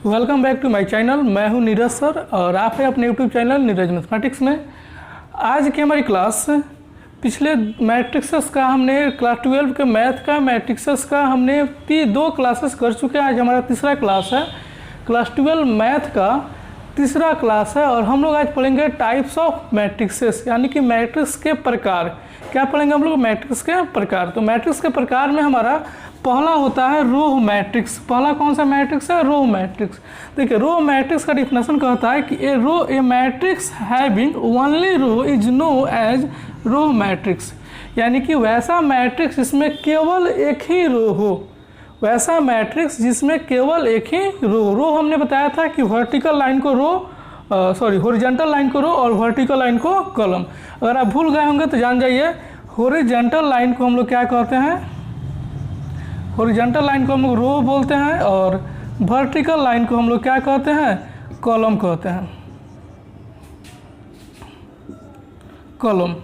Welcome back to my channel. मैं हूं Neeraj sir और आप हैं अपने यूट्यूब चैनल नीरज मैथमेटिक्स में। आज की हमारी क्लास पिछले मैट्रिक्सेस का हमने क्लास 12 के मैथ का मैट्रिक्सेस का हमने 2 क्लासेस कर चुके हैं। आज हमारा तीसरा क्लास है, क्लास 12 मैथ का तीसरा क्लास है और हम लोग आज पढ़ेंगे टाइप्स ऑफ मैट्रिक्सेस, यानी कि मैट्रिक्स के प्रकार। क्या पढ़ेंगे हम लोग? मैट्रिक्स के प्रकार। तो मैट्रिक्स के प्रकार में हमारा पहला होता है रो मैट्रिक्स। पहला कौन सा मैट्रिक्स है? Row matrix. देखिए, रो मैट्रिक्स का डिफिनेशन कहता है कि a matrix having only row is known as row matrix, यानी कि वैसा मैट्रिक्स जिसमें केवल एक ही रो हो, वैसा मैट्रिक्स जिसमें केवल एक ही रो हमने बताया था कि वर्टिकल लाइन को हॉरिजॉन्टल लाइन को रो और वर्टिकल लाइन को कॉलम। अगर आप भूल गए होंगे तो जान जाइए, हॉरिजॉन्टल लाइन को हम लोग क्या कहते हैं? हॉरिजॉन्टल लाइन को हम लोग रो बोलते हैं और वर्टिकल लाइन को हम लोग क्या कहते हैं? कॉलम कहते हैं, कॉलम।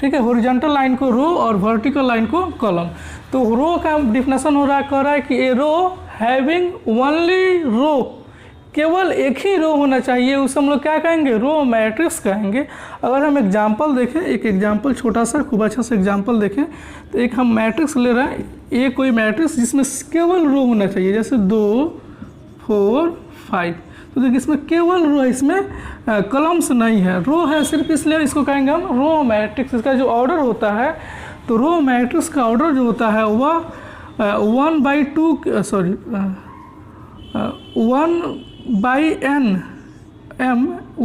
ठीक है, हॉरिजॉन्टल लाइन को रो और वर्टिकल लाइन को कॉलम। तो रो का डिफिनेशन कह रहा है कि ए रो हैविंग ओनली रो, केवल एक ही रो होना चाहिए, उसे हम लोग क्या कहेंगे? रो मैट्रिक्स कहेंगे। अगर हम एग्जांपल देखें, एक एग्जांपल छोटा सा खूब अच्छा सा एग्जांपल देखें, तो एक हम मैट्रिक्स ले रहे हैं, ये कोई मैट्रिक्स जिसमें केवल रो होना चाहिए, जैसे 2 4 5। तो देखिए, इसमें केवल रो है, इसमें कॉलम्स नहीं है, रो है सिर्फ, इसलिए इसको कहेंगे हम रो मैट्रिक्स। इसका जो ऑर्डर होता है, तो रो मैट्रिक्स का ऑर्डर जो होता है वह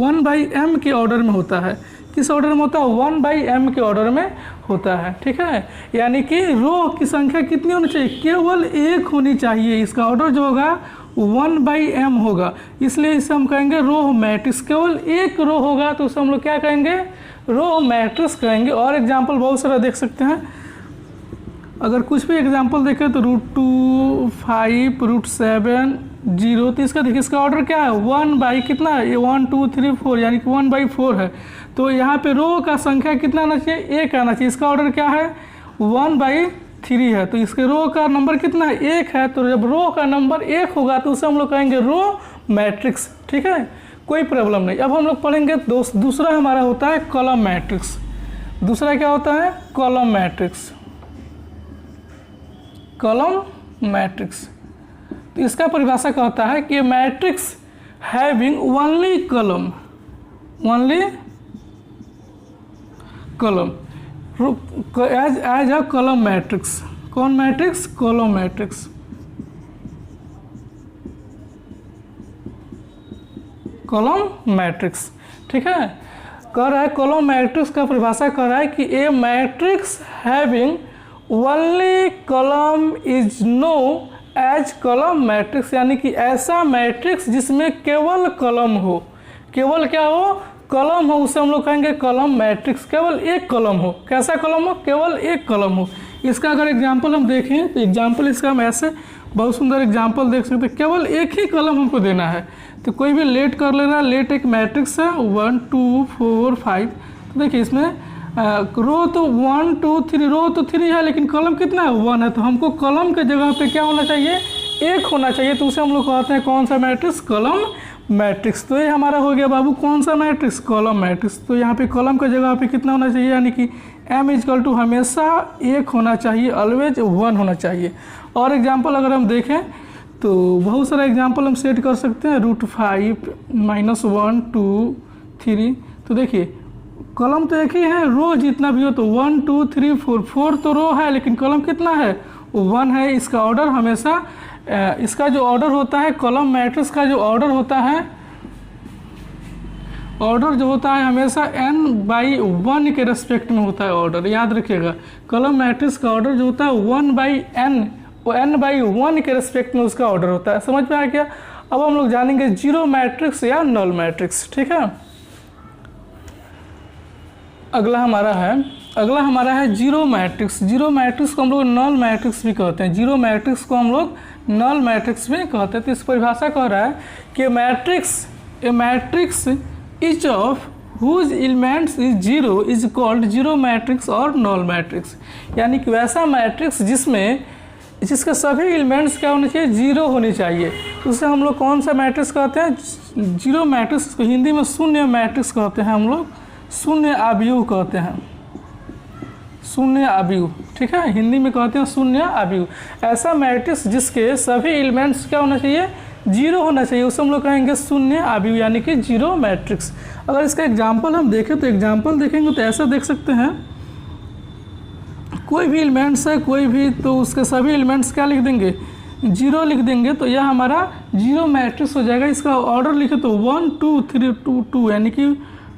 1/m के ऑर्डर में होता है। किस ऑर्डर में होता है? 1/m के ऑर्डर में होता है। ठीक है, यानी कि रो की संख्या कितनी होनी चाहिए? केवल एक होनी चाहिए। इसका ऑर्डर जो होगा 1/m होगा, इसलिए इसे हम कहेंगे रो मैट्रिक्स। केवल एक रो होगा तो उसे हम लोग क्या कहेंगे? रो मैट्रिक्स कहेंगे। और एग्जाम्पल बहुत सारा देख सकते हैं। अगर कुछ भी एग्जाम्पल देखें तो √2 5 √7 0, तो इसका देखिए, इसका ऑर्डर क्या है? 1 कितना है? ये 1 2 3 4, यानी कि 1/4 है। तो यहाँ पे रो का संख्या कितना आना चाहिए? 1 आना चाहिए। इसका ऑर्डर क्या है? 1/3 है। तो इसके रो का नंबर कितना है? 1 है। तो जब रो का नंबर 1 होगा तो उसे हम लोग कहेंगे रो मैट्रिक्स। ठीक है, कोई प्रॉब्लम नहीं। अब हम लोग पढ़ेंगे दूसरा हमारा होता है कॉलम मैट्रिक्स। दूसरा क्या होता है? Column matrix. कॉलम मैट्रिक्स, तो इसका परिभाषा कहता है कि matrix having only column, only column as a column matrix. कौन matrix? Column matrix. Column matrix. ठीक है, कह रहा है कॉलम मैट्रिक्स का परिभाषा कह रहा है कि a matrix having only column is known as column matrix, यानी कि ऐसा मैट्रिक्स जिसमें केवल कॉलम हो, केवल क्या हो? कॉलम हो, उसे हम लोग कहेंगे कॉलम मैट्रिक्स। केवल एक कॉलम हो। कैसा कॉलम हो? केवल एक कॉलम हो। इसका अगर एग्जांपल हम देखें तो एग्जांपल इसका हम ऐसे बहुत सुंदर एग्जांपल देख सकते हैं। केवल एक ही कॉलम हमको देना है, तो कोई भी लेट कर लेना। लेट एक मैट्रिक्स है 1 2 4 5। तो देखिए, इसमें रो तो 1 2 3, रो तो 3 है, लेकिन कॉलम कितना है? 1 है। तो हमको कॉलम के जगह पे क्या होना चाहिए? 1 होना चाहिए। तो उसे हम लोग कहते हैं कौन सा मैट्रिक्स? Column matrix. तो ये हमारा हो गया बाबू कौन सा मैट्रिक्स? Column matrix. तो यहाँ पे कॉलम के जगह पे कितना होना चाहिए? यानी कि m हमेशा 1 होना चाहिए, ऑलवेज 1 होना चाहिए। और एग्जाम्पल अगर हम देखें तो बहुत सारा एग्जाम्पल हम सेट कर सकते हैं। √5 -1 2 3। तो देखिए, कॉलम तो एक ही है, रो जितना भी हो तो 1 2 3 4 तो रो है, लेकिन कॉलम कितना है? 1 है। इसका ऑर्डर हमेशा, इसका जो ऑर्डर होता है कॉलम मैट्रिक्स का जो ऑर्डर होता है, ऑर्डर जो होता है हमेशा n/1 के रेस्पेक्ट में होता है ऑर्डर। याद रखिएगा, कॉलम मैट्रिक्स का ऑर्डर जो होता है 1/n, वो n/1 के रेस्पेक्ट में उसका ऑर्डर होता है। समझ में आ गया? अब हम लोग जानेंगे जीरो मैट्रिक्स या नल मैट्रिक्स। ठीक है, अगला हमारा है जीरो मैट्रिक्स। जीरो मैट्रिक्स को हम लोग नल मैट्रिक्स भी कहते हैं। जीरो मैट्रिक्स को हम लोग नल मैट्रिक्स भी कहते हैं। तो इस परिभाषा कह रहा है कि a matrix each of whose elements is zero is called zero matrix और नल मैट्रिक्स, यानी कि वैसा मैट्रिक्स जिसमें जिसके सभी एलिमेंट्स क्या होने चाहिए, जीरो होने चाहिए। तो उसे हम लोग कौन सा मैट्रिक्स कहते हैं, जीरो मैट्रिक्स को हिंदी में शून्य मैट्रिक्स कहते हैं, हम लोग शून्य आव्यूह कहते हैं, शून्य आव्यूह, ठीक है, हिंदी में कहते हैं शून्य आव्यूह। ऐसा मैट्रिक्स जिसके सभी एलिमेंट्स क्या होना चाहिए, जीरो होना चाहिए, उसे हम लोग कहेंगे शून्य आव्यूह यानी कि जीरो मैट्रिक्स। अगर इसका एग्जांपल हम देखें तो एग्जांपल देखेंगे तो ऐसा देख सकते हैं, कोई भी एलिमेंट्स है कोई भी, तो उसके सभी एलिमेंट्स क्या लिख देंगे, जीरो लिख देंगे, तो यह हमारा जीरो मैट्रिक्स हो जाएगा। इसका ऑर्डर लिखे तो 1 2 3 2 2 यानी कि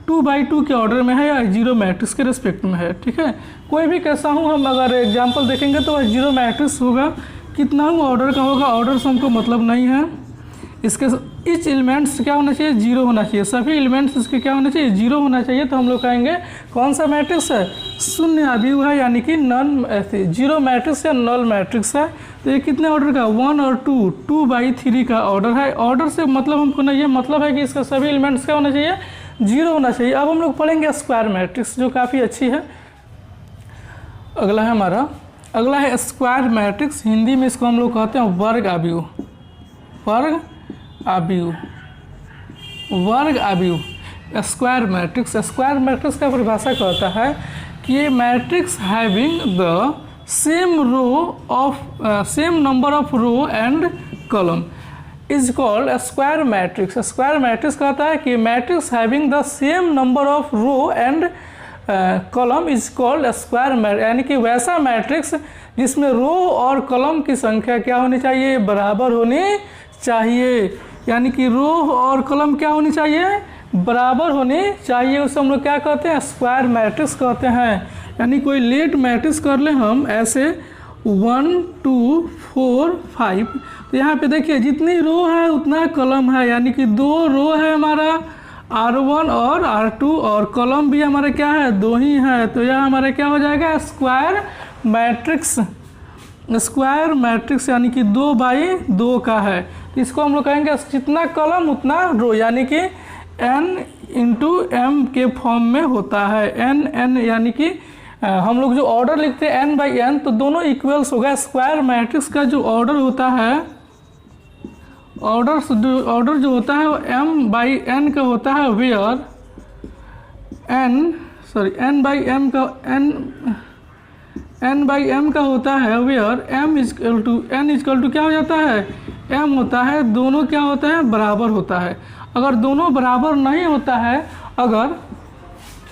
2/2 के ऑर्डर में है या जीरो मैट्रिक्स के रिस्पेक्ट में है, ठीक है। कोई भी कैसा हूँ, हम अगर एग्जांपल देखेंगे तो वह जीरो मैट्रिक्स होगा, कितना हूँ ऑर्डर का होगा, ऑर्डर से हमको मतलब नहीं है। इसके इच एलिमेंट्स क्या होना चाहिए, जीरो होना चाहिए, सभी एलिमेंट्स इसके क्या होना चाहिए, जीरो होना चाहिए। तो हम लोग कहेंगे कौन सा मैट्रिक्स है, शून्य आव्यूह है यानी कि नॉन जीरो मैट्रिक्स या नल मैट्रिक्स है। तो ये कितने ऑर्डर का, 1 और 2, 2/3 का ऑर्डर है। ऑर्डर से मतलब हमको नहीं है, मतलब है कि इसका सभी एलिमेंट्स क्या होना चाहिए, जीरो होना चाहिए। अब हम लोग पढ़ेंगे स्क्वायर मैट्रिक्स, जो काफ़ी अच्छी है। अगला है हमारा, अगला है स्क्वायर मैट्रिक्स, हिंदी में इसको हम लोग कहते हैं वर्ग आव्यूह, वर्ग आव्यूह, वर्ग आव्यूह। स्क्वायर मैट्रिक्स, स्क्वायर मैट्रिक्स का परिभाषा कहता है कि ये matrix having the same row of same number of row and column is called square matrix. Square matrix कहता है कि matrix having the same number of row and column is called square matrix, यानी कि वैसा matrix जिसमें रो और column की संख्या क्या होनी चाहिए, बराबर होनी चाहिए। यानी कि रो और कॉलम क्या होनी चाहिए, बराबर होनी चाहिए। उसे हम लोग क्या कहते हैं, स्क्वायर मैट्रिक्स कहते हैं। यानी कोई लेट मैट्रिक्स कर ले हम ऐसे 1 2 4 5, तो यहाँ पे देखिए जितनी रो है उतना कॉलम है, यानी कि 2 रो है हमारा R1 और R2, और कॉलम भी हमारे क्या है, 2 ही है। तो यह हमारा क्या हो जाएगा, स्क्वायर मैट्रिक्स। स्क्वायर मैट्रिक्स यानी कि 2/2 का है। इसको हम लोग कहेंगे जितना कॉलम उतना रो, यानी कि n × m के फॉर्म में होता है। n यानी कि हम लोग जो ऑर्डर लिखते हैं n/n, तो दोनों इक्वल्स होगा। स्क्वायर मैट्रिक्स का जो ऑर्डर होता है, ऑर्डर जो होता है वो m/n का होता है, वेयर n/m का होता है, वेयर m n क्या हो जाता है, m होता है, दोनों क्या होता है, बराबर होता है। अगर दोनों बराबर नहीं होता है, अगर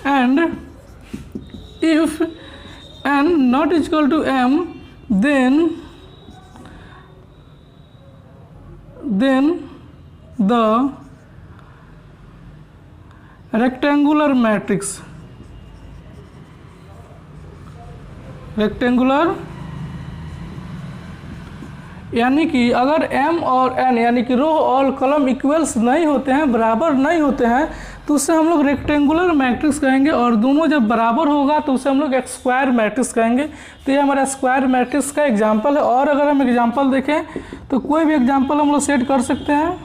and if n not equal to m, then the rectangular matrix, rectangular, यानी कि अगर m और n यानी कि रो और कॉलम इक्वल्स नहीं होते हैं, बराबर नहीं होते हैं, तो उससे हम लोग रेक्टेंगुलर मैट्रिक्स कहेंगे। और दोनों जब बराबर होगा तो उसे हम लोग एक स्क्वायर मैट्रिक्स कहेंगे। तो ये हमारा स्क्वायर मैट्रिक्स का एग्जांपल है। और अगर हम एग्जांपल देखें तो कोई भी एग्जांपल हम लोग सेट कर सकते हैं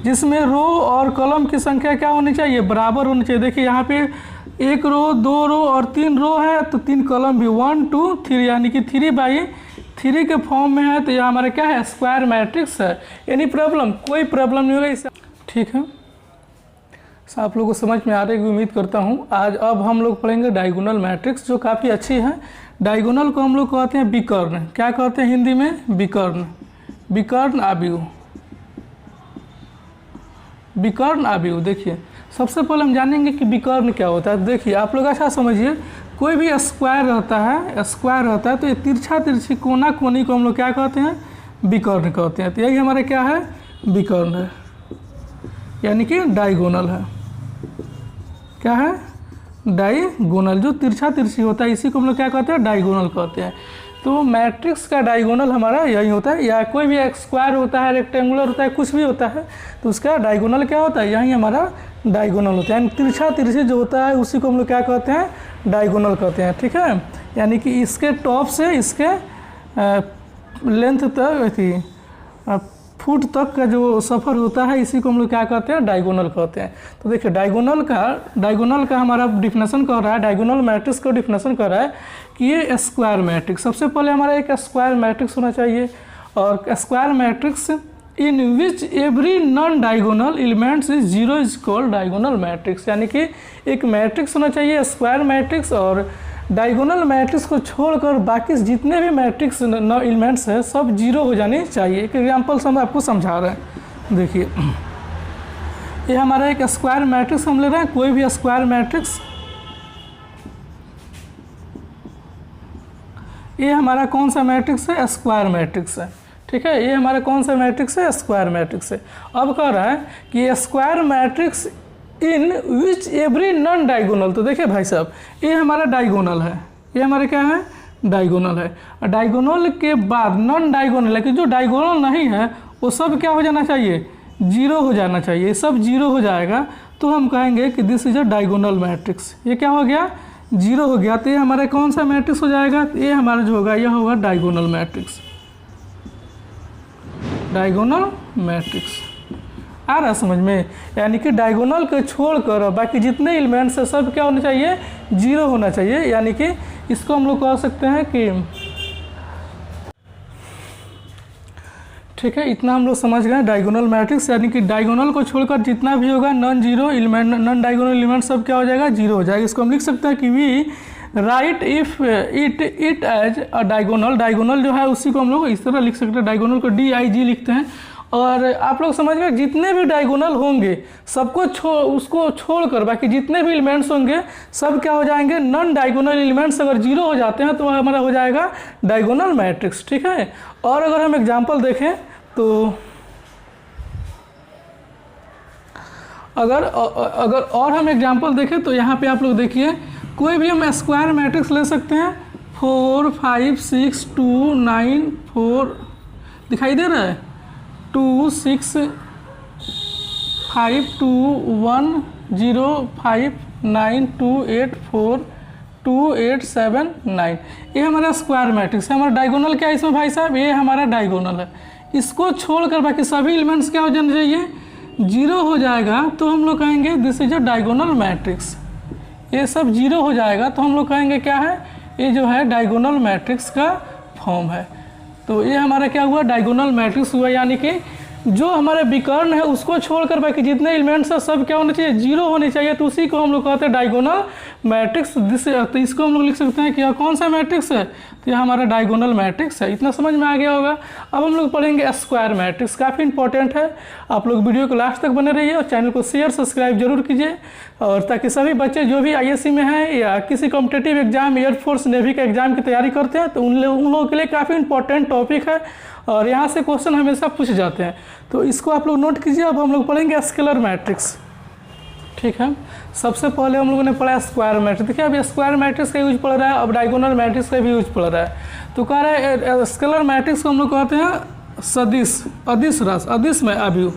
जिसमें रो और कॉलम की संख्या क्या होनी चाहिए, बराबर होनी चाहिए। देखिए यहाँ पे 1 रो 2 रो और 3 रो है, तो 3 कॉलम भी 1 2 3 यानी कि 3/3 के फॉर्म में है। तो यह हमारा क्या है, स्क्वायर मैट्रिक्स है। एनी प्रॉब्लम, कोई प्रॉब्लम नहीं होगा इससे, ठीक है। आप लोगों को समझ में आ रही है, उम्मीद करता हूँ। आज अब हम लोग पढ़ेंगे डायगोनल मैट्रिक्स, जो काफ़ी अच्छी है। डायगोनल को हम लोग कहते हैं विकर्ण। क्या कहते हैं हिंदी में, विकर्ण, विकर्ण आव्यूह, विकर्ण आव्यूह। देखिए सबसे पहले हम जानेंगे कि विकर्ण क्या होता है। देखिए आप लोग अच्छा समझिए, कोई भी स्क्वायर रहता है, स्क्वायर रहता है, तो ये तिरछा तिरछी कोना कोनी को हम लोग क्या कहते हैं, विकर्ण कहते हैं। तो यही हमारे क्या है, विकर्ण है, यानी कि डायगोनल है। क्या है, डायगोनल, जो तिरछा तिरछी होता है इसी को हम लोग क्या कहते हैं, डायगोनल कहते हैं। तो मैट्रिक्स का डायगोनल हमारा यही होता है। या कोई भी एक स्क्वायर होता है, रेक्टेंगुलर होता है, कुछ भी होता है, तो उसका डायगोनल क्या होता है, यही हमारा डायगोनल होता है। यानी तिरछा तिरछी जो होता है उसी को हम लोग क्या कहते हैं, डायगोनल कहते हैं, ठीक है। यानी कि इसके टॉप से इसके लेंथ तक, फुट तक का जो सफ़र होता है इसी को हम लोग क्या कहते हैं, डायगोनल कहते हैं। तो देखिए डायगोनल का हमारा डिफिनेशन कर रहा है, डायगोनल मैट्रिक्स को डिफिनेशन कर रहा है कि ये स्क्वायर मैट्रिक्स, सबसे पहले हमारा एक स्क्वायर मैट्रिक्स होना चाहिए, और square matrix in which every non diagonal elements is zero is called diagonal matrix. यानी कि एक मैट्रिक्स होना चाहिए स्क्वायर मैट्रिक्स, और डायगोनल मैट्रिक्स को छोड़कर बाकी जितने भी मैट्रिक्स एलिमेंट्स हैं सब जीरो हो जाने चाहिए। एक एग्जांपल से हम आपको समझा रहे हैं। देखिए ये हमारा एक स्क्वायर मैट्रिक्स हम ले रहे हैं, कोई भी स्क्वायर मैट्रिक्स, ये हमारा कौन सा मैट्रिक्स है, स्क्वायर मैट्रिक्स है। ठीक है, ये हमारा कौन सा मैट्रिक्स है, स्क्वायर मैट्रिक्स है। अब कह रहा है कि स्क्वायर मैट्रिक्स इन विच एवरी नॉन डायगोनल, तो देखिए भाई साहब ये हमारा डायगोनल है, ये हमारे क्या है, डायगोनल है। और डायगोनल के बाद नॉन डायगोनल है कि जो डायगोनल नहीं है वो सब क्या हो जाना चाहिए, जीरो हो जाना चाहिए। ये सब जीरो हो जाएगा तो हम कहेंगे कि this is a diagonal matrix. ये क्या हो गया, जीरो हो गया। तो ये हमारा कौन सा मैट्रिक्स हो जाएगा, ये हमारा जो होगा यह होगा डायगोनल मैट्रिक्स, डायगोनल मैट्रिक्स। आ रहा समझ में, यानी कि डायगोनल को छोड़कर बाकी जितने एलिमेंट्स है सब क्या होना चाहिए, जीरो होना चाहिए। यानी कि इसको हम लोग कह सकते हैं कि, ठीक है, इतना हम लोग समझ गए डायगोनल मैट्रिक्स। यानी कि डायगोनल को छोड़कर जितना भी होगा non zero element, non diagonal element सब क्या हो जाएगा, जीरो हो जाएगा। इसको हम लिख सकते हैं कि we write if it as a diagonal. Diagonal जो है उसी को हम लोग इस तरह लिख सकते हैं, डायगोनल को DIG लिखते हैं। और आप लोग समझ गए जितने भी डायगोनल होंगे सबको उसको छोड़कर बाकी जितने भी एलिमेंट्स होंगे सब क्या हो जाएंगे, नॉन डायगोनल एलिमेंट्स अगर जीरो हो जाते हैं तो हमारा हो जाएगा डायगोनल मैट्रिक्स। ठीक है, और अगर हम एग्जांपल देखें तो अगर और हम एग्जांपल देखें तो यहाँ पे आप लोग देखिए कोई भी हम स्क्वायर मैट्रिक्स ले सकते हैं, 4 5 6 2 9 4 दिखाई दे रहा है, 2 6 5 2 1 0 5 9 2 8 4 2 8 7 9। ये हमारा स्क्वायर मैट्रिक्स है। हमारा डायगोनल क्या है इसमें भाई साहब, ये हमारा डायगोनल है। इसको छोड़कर बाकी सभी एलिमेंट्स क्या हो जाना चाहिए, जीरो हो जाएगा तो हम लोग कहेंगे this is a diagonal matrix. ये सब जीरो हो जाएगा तो हम लोग कहेंगे क्या है, ये जो है डायगोनल मैट्रिक्स का फॉर्म है। तो ये हमारा क्या हुआ, डायगोनल मैट्रिक्स हुआ। यानी कि जो हमारे विकर्ण है उसको छोड़कर बाकी जितने एलिमेंट्स हैं सब क्या होना चाहिए, जीरो होने चाहिए। तो उसी को हम लोग कहते हैं डायगोनल मैट्रिक्स। तो इसको हम लोग लिख सकते हैं कि कौन सा मैट्रिक्स है, तो यह हमारा डायगोनल मैट्रिक्स है। इतना समझ में आ गया होगा। अब हम लोग पढ़ेंगे स्क्वायर मैट्रिक्स, काफ़ी इंपॉर्टेंट है। आप लोग वीडियो को लास्ट तक बने रहिए और चैनल को शेयर सब्सक्राइब जरूर कीजिए, और ताकि सभी बच्चे जो भी ISC में हैं या किसी कॉम्पिटिटिव एग्जाम, एयरफोर्स नेवी का एग्जाम की तैयारी करते हैं तो उन लोगों के लिए काफ़ी इंपॉर्टेंट टॉपिक है और यहाँ से क्वेश्चन हमेशा पूछ जाते हैं। तो इसको आप लोग नोट कीजिए। अब हम लोग पढ़ेंगे स्केलर मैट्रिक्स। ठीक है, सबसे पहले हम लोगों ने पढ़ा स्क्वायर मैट्रिक्स। देखिए अब स्क्वायर मैट्रिक्स का यूज पढ़ रहा है, अब डायगोनल मैट्रिक्स का भी यूज पढ़ रहा है। तो कह रहा है स्केलर मैट्रिक्स को हम लोग कहते हैं सदिश, अदिश राशि, अदिश में अवयव,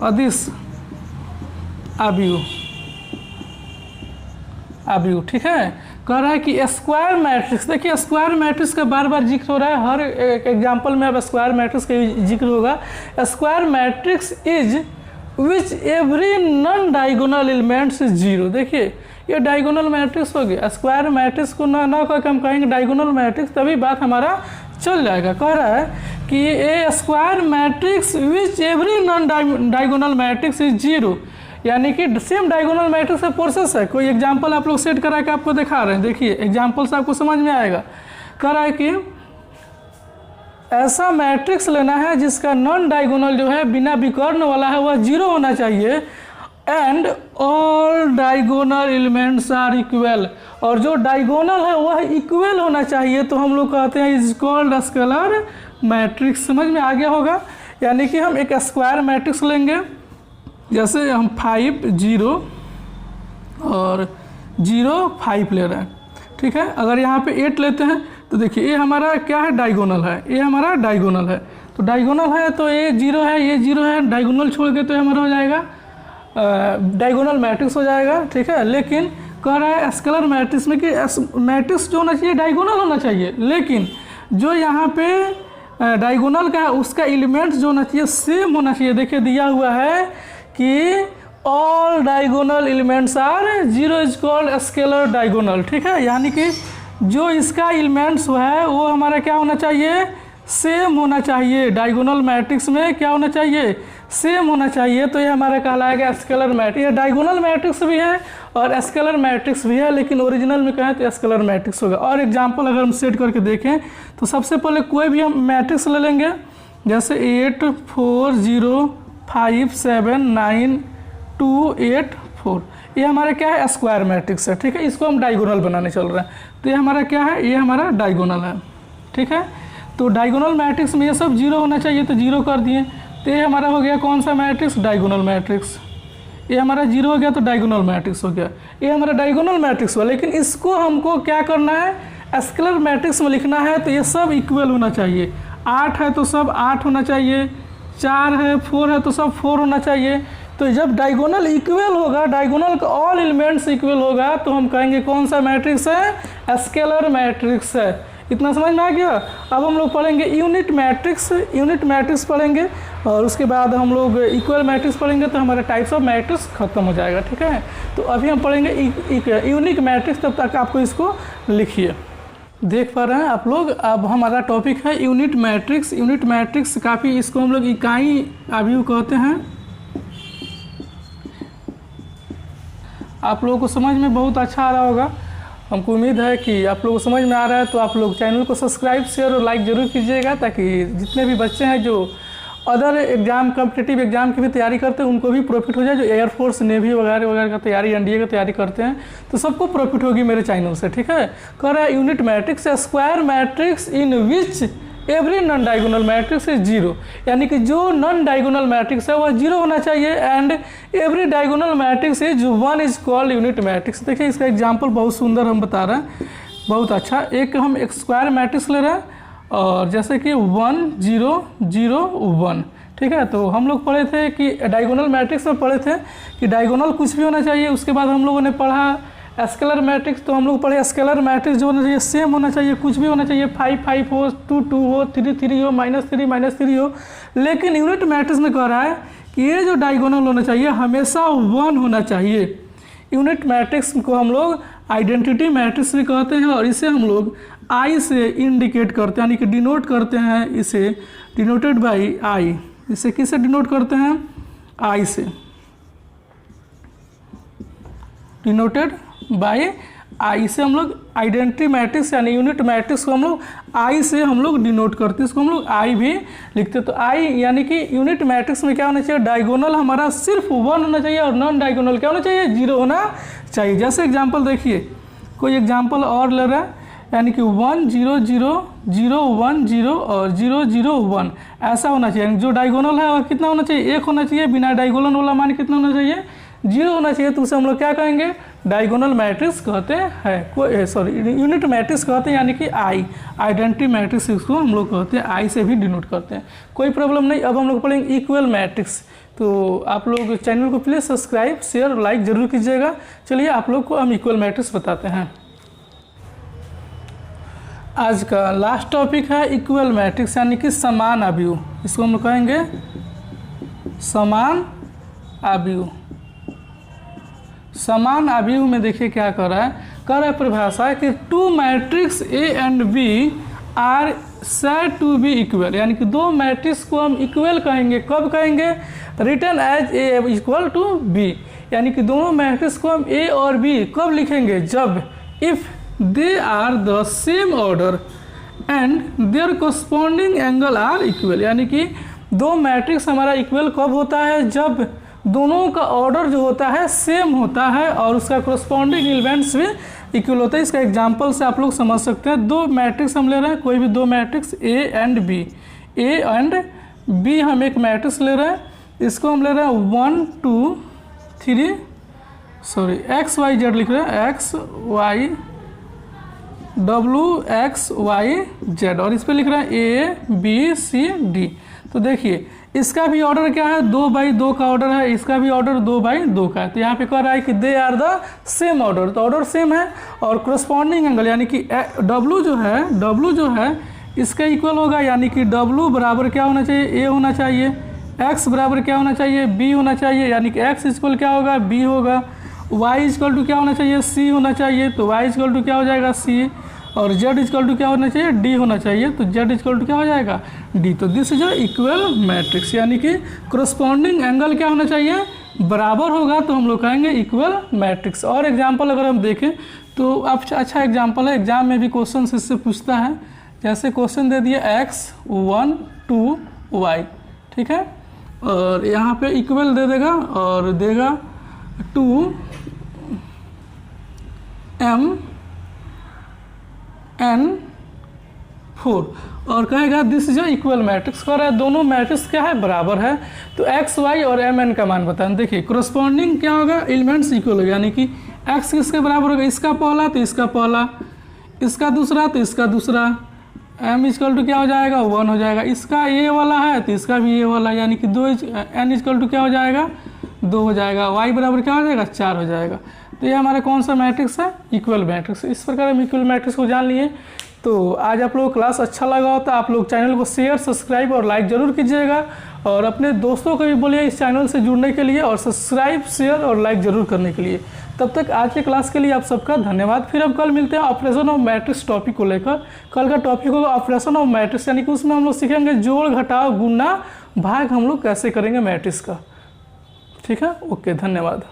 अदिश अवयव, अवयव। ठीक है, कह रहा है कि स्क्वायर मैट्रिक्स, देखिए स्क्वायर मैट्रिक्स का बार बार जिक्र हो रहा है, हर एक एग्जाम्पल में अब स्क्वायर मैट्रिक्स का जिक्र होगा। Square matrix is which every non diagonal elements is zero. देखिए ये डायगोनल मैट्रिक्स हो गया। स्क्वायर मैट्रिक्स को ना करके हम कहेंगे डायगोनल मैट्रिक्स, तभी बात हमारा चल जाएगा। कह रहा है कि a square matrix which every non diagonal matrix is zero, यानी कि सेम डायगोनल मैट्रिक्स का प्रोसेस है। कोई एग्जांपल आप लोग सेट करा के आपको दिखा रहे हैं, देखिए एग्जांपल से आपको समझ में आएगा। कह रहा है कि ऐसा मैट्रिक्स लेना है जिसका नॉन डायगोनल जो है बिना विकर्ण वाला है वह जीरो होना चाहिए, and all diagonal elements are equal, और जो डायगोनल है वह इक्वल होना चाहिए। तो हम लोग कहते हैं इज कॉल्ड स्केलर मैट्रिक्स। समझ में आ गया होगा। यानी कि हम एक स्क्वायर मैट्रिक्स लेंगे, जैसे हम 5 0 और 0 5 ले रहे हैं। ठीक है, अगर यहाँ पे 8 लेते हैं तो देखिए ये हमारा क्या है, डायगोनल है, ये हमारा डायगोनल है। तो डायगोनल है तो ये 0 है, ये 0 है, डायगोनल छोड़ के तो हमारा हो जाएगा डायगोनल मैट्रिक्स हो जाएगा। ठीक है, लेकिन कह रहा है स्केलर मैट्रिक्स में कि मैट्रिक्स जो होना चाहिए डायगोनल होना चाहिए, लेकिन जो यहाँ पे डायगोनल का है उसका एलिमेंट जो होना चाहिए सेम होना चाहिए। देखिए दिया हुआ है कि all diagonal elements are zero is called scalar diagonal, ठीक है। यानी कि जो इसका एलिमेंट्स है वो हमारा क्या होना चाहिए, सेम होना चाहिए। डायगोनल मैट्रिक्स में क्या होना चाहिए, सेम होना चाहिए। तो ये हमारा कहलाएगा स्केलर मैट्रिक्स। ये डायगोनल मैट्रिक्स भी है और स्केलर मैट्रिक्स भी है, लेकिन ओरिजिनल में कहें तो स्केलर मैट्रिक्स होगा। और एग्जांपल अगर हम सेट करके देखें तो सबसे पहले कोई भी हम मैट्रिक्स ले लेंगे, जैसे 8 4 0 5 7 9 2 8 4, ये हमारा क्या है, स्क्वायर मैट्रिक्स है, ठीक है। इसको हम डायगोनल बनाने चल रहे हैं, तो ये हमारा क्या है, ये हमारा डायगोनल है, ठीक है। तो डायगोनल मैट्रिक्स में ये सब जीरो होना चाहिए, तो जीरो कर दिए, तो ये हमारा हो गया कौन सा मैट्रिक्स, डायगोनल मैट्रिक्स। ये हमारा जीरो हो गया तो डायगोनल मैट्रिक्स हो गया, ये हमारा डायगोनल मैट्रिक्स हुआ। लेकिन इसको हमको क्या करना है, स्केलर मैट्रिक्स में लिखना है, तो ये सब इक्वल होना चाहिए। 8 है तो सब 8 होना चाहिए, 4 है 4 है तो सब 4 होना चाहिए। तो जब डायगोनल इक्वल होगा, डायगोनल का ऑल एलिमेंट्स इक्वल होगा, तो हम कहेंगे कौन सा मैट्रिक्स है, स्केलर मैट्रिक्स है। इतना समझ में आ गया। अब हम लोग पढ़ेंगे यूनिट मैट्रिक्स, यूनिट मैट्रिक्स पढ़ेंगे और उसके बाद हम लोग इक्वल मैट्रिक्स पढ़ेंगे, तो हमारा टाइप्स ऑफ मैट्रिक्स खत्म हो जाएगा, ठीक है। तो अभी हम पढ़ेंगे यूनिक मैट्रिक्स, तब तक आपको इसको लिखिए। देख पा रहे हैं आप लोग, अब हमारा टॉपिक है यूनिट मैट्रिक्स। यूनिट मैट्रिक्स काफ़ी, इसको हम लोग इकाई अवयव कहते हैं। आप लोगों को समझ में बहुत अच्छा आ रहा होगा, हमको उम्मीद है कि आप लोगों को समझ में आ रहा है। तो आप लोग चैनल को सब्सक्राइब शेयर और लाइक ज़रूर कीजिएगा, ताकि जितने भी बच्चे हैं जो अदर एग्जाम कॉम्पिटिटिव एग्जाम की भी तैयारी करते हैं उनको भी प्रॉफिट हो जाए। जो एयरफोर्स नेवी वगैरह वगैरह का तैयारी, एनडीए का तैयारी करते हैं, तो सबको प्रॉफिट होगी मेरे चैनल से, ठीक है। कह रहा है unit matrix square matrix in which every non diagonal matrix is zero, यानी कि जो नॉन डायगोनल मैट्रिक्स है वह जीरो होना चाहिए, and every diagonal matrix is 1 is called unit matrix. देखिए इसका एग्जांपल बहुत सुंदर हम बता रहे हैं, बहुत अच्छा। एक स्क्वायर मैट्रिक्स ले रहे हैं, और जैसे कि 1 0 0 1, ठीक है। तो हम लोग पढ़े थे कि डायगोनल मैट्रिक्स में पढ़े थे कि डायगोनल कुछ भी होना चाहिए। उसके बाद हम लोगों ने पढ़ा स्केलर मैट्रिक्स, तो हम लोग पढ़े स्केलर मैट्रिक्स जो होना चाहिए सेम होना चाहिए, कुछ भी होना चाहिए, 5 5 हो, 2 2 हो, 3 3 हो, -3 -3 हो। लेकिन यूनिट मैट्रिक्स में कह रहा है कि ये जो डायगोनल होना चाहिए हमेशा 1 होना चाहिए। यूनिट मैट्रिक्स को हम लोग आइडेंटिटी मैट्रिक्स भी कहते हैं, और इसे हम लोग आई से इंडिकेट करते हैं, यानी कि डिनोट करते हैं। इसे डिनोटेड बाई आई, इसे किससे डिनोट करते हैं, आई से, डिनोटेड बाय आई से हम लोग आइडेंटिटी मैट्रिक्स यानी यूनिट मैट्रिक्स को हम लोग आई से हम लोग डिनोट करते हैं, इसको हम लोग आई भी लिखते हैं। तो आई यानी कि यूनिट मैट्रिक्स में क्या होना चाहिए, डायगोनल हमारा सिर्फ 1 होना चाहिए, और नॉन डायगोनल क्या होना चाहिए, 0 होना चाहिए। जैसे एग्जांपल देखिए, कोई एग्जांपल और ले रहा है, यानी कि 1 0 0 0 1 0 और 0 0 1 ऐसा होना चाहिए। जो डायगोनल है वह कितना होना चाहिए, 1 होना चाहिए। बिना डायगोनल वाला मान कितना होना चाहिए, 0 होना चाहिए। तो उसे हम लोग क्या कहेंगे, डायगोनल मैट्रिक्स कहते हैं, सॉरी यूनिट मैट्रिक्स कहते हैं, यानी कि आई, आइडेंटिटी मैट्रिक्स इसको हम लोग कहते हैं, आई से भी डिनोट करते हैं, कोई प्रॉब्लम नहीं। अब हम लोग पढ़ेंगे इक्वल मैट्रिक्स। तो आप लोग चैनल को प्लीज़ सब्सक्राइब शेयर और लाइक ज़रूर कीजिएगा। चलिए आप लोग को हम इक्वल मैट्रिक्स बताते हैं। आज का लास्ट टॉपिक है इक्वल मैट्रिक्स, यानी कि समान अवयव। इसको हम लोग कहेंगे समान अवयव। समान अवयव में देखिए क्या कर रहा है परिभाषा कि 2 matrix A and B are said to be equal, यानी कि 2 मैट्रिक्स को हम इक्वल कहेंगे। कब कहेंगे, written as A equal to B, यानी कि दोनों मैट्रिक्स को हम ए और बी कब लिखेंगे, जब if they are the same order and their corresponding angle are equal, यानी कि 2 मैट्रिक्स हमारा इक्वल कब होता है, जब दोनों का ऑर्डर जो होता है सेम होता है और उसका कोरस्पॉन्डिंग एलिमेंट्स भी इक्वल होता है। इसका एग्जांपल से आप लोग समझ सकते हैं। 2 मैट्रिक्स हम ले रहे हैं, कोई भी 2 matrix A and B, A and B हम एक मैट्रिक्स ले रहे हैं, इसको हम ले रहे हैं 1 2 3 सॉरी एक्स वाई जेड लिख रहे हैं, X Y W X Y Z, और इस पर लिख रहे हैं ए बी सी डी। तो देखिए इसका भी ऑर्डर क्या है, 2/2 का ऑर्डर है, इसका भी ऑर्डर 2/2 का है। तो यहाँ पे कह रहा है कि they are the same order, तो ऑर्डर सेम है। और कोरस्पॉन्डिंग एंगल यानी कि W जो है इसका इक्वल होगा, यानी कि W बराबर क्या होना चाहिए, A होना चाहिए, X बराबर क्या होना चाहिए, B होना चाहिए, यानी कि X इक्वल क्या होगा, B होगा, Y इक्वल टू क्या होना चाहिए, C होना चाहिए, तो Y इक्वल टू क्या हो जाएगा, C, और Z इक्वल टू क्या होना चाहिए, D होना चाहिए, तो Z इक्वल टू क्या हो जाएगा, D। तो this is a equal matrix, यानी कि कोरस्पॉन्डिंग एंगल क्या होना चाहिए, बराबर होगा, तो हम लोग कहेंगे इक्वल मैट्रिक्स। और एग्जाम्पल अगर हम देखें तो अच्छा एग्जाम्पल है, एग्जाम में भी क्वेश्चन इससे पूछता है। जैसे क्वेश्चन दे दिया x 1 2 y, ठीक है, और यहाँ पे इक्वल दे देगा और देगा 2 m n 4 और कहेगा दिस इज इक्वल मैट्रिक्स। कह रहा है दोनों मैट्रिक्स क्या है, बराबर है, तो एक्स वाई और एम एन का मान बताएं। देखिए कोरस्पॉन्डिंग क्या होगा, एलिमेंट्स इक्वल होगा, यानी कि एक्स किसके बराबर होगा, इसका पहला तो इसका पहला, इसका दूसरा तो इसका दूसरा, एम इक्वल टू क्या हो जाएगा, 1 हो जाएगा, इसका ये वाला है तो इसका भी ये वाला, यानी कि 2 एन इक्वल टू क्या हो जाएगा, 2 हो जाएगा, वाई बराबर क्या हो जाएगा, 4 हो जाएगा। तो ये हमारा कौन सा मैट्रिक्स है, इक्वल मैट्रिक्स। इस प्रकार हम इक्वल मैट्रिक्स को जान लिए। तो आज आप लोगों को क्लास अच्छा लगा हो तो आप लोग चैनल को शेयर, सब्सक्राइब और लाइक ज़रूर कीजिएगा, और अपने दोस्तों को भी बोलिए इस चैनल से जुड़ने के लिए, और सब्सक्राइब, शेयर और लाइक ज़रूर करने के लिए। तब तक आज के क्लास के लिए आप सबका धन्यवाद। फिर हम कल मिलते हैं ऑपरेशन ऑफ मैट्रिक्स टॉपिक को लेकर। कल का टॉपिक होगा ऑपरेशन ऑफ मैट्रिक्स, यानी कि उसमें हम लोग सीखेंगे जोड़, घटाव, गुणा, भाग हम लोग कैसे करेंगे मैट्रिक्स का। ठीक है, ओके, धन्यवाद।